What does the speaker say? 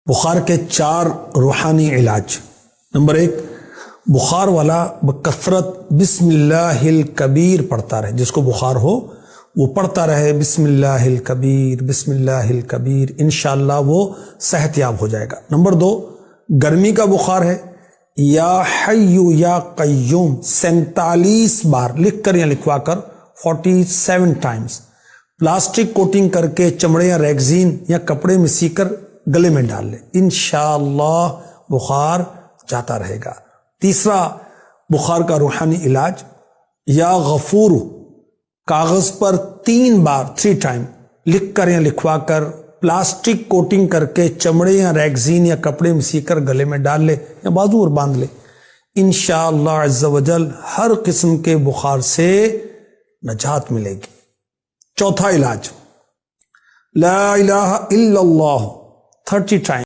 بخار کے 4 روحانی علاج۔ نمبر 1، بخار والا بکثرت بسم اللہ الکبیر پڑھتا رہے۔ جس کو بخار ہو وہ پڑھتا رہے بسم اللہ الکبیر بسم اللہ الکبیر، انشاءاللہ وہ صحت یاب ہو جائے گا۔ نمبر 2، گرمی کا بخار ہے، یا حی یا قیوم 47 بار لکھ کر یا لکھوا کر 47 ٹائمز پلاسٹک کوٹنگ کر کے چمڑے یا ریگزین یا کپڑے میں سی کر گلے میں ڈال لے، انشاءاللہ بخار جاتا رہے گا۔ تیسرا بخار کا روحانی علاج، یا غفور کاغذ پر 3 بار 3 ٹائم لکھ کر یا لکھوا کر پلاسٹک کوٹنگ کر کے چمڑے یا ریگزین یا کپڑے میں سی کر گلے میں ڈال لے یا بازو اور باندھ لے، انشاءاللہ عز و جل ہر قسم کے بخار سے نجات ملے گی۔ چوتھا علاج، لا الہ الا اللہ 30 ٹائم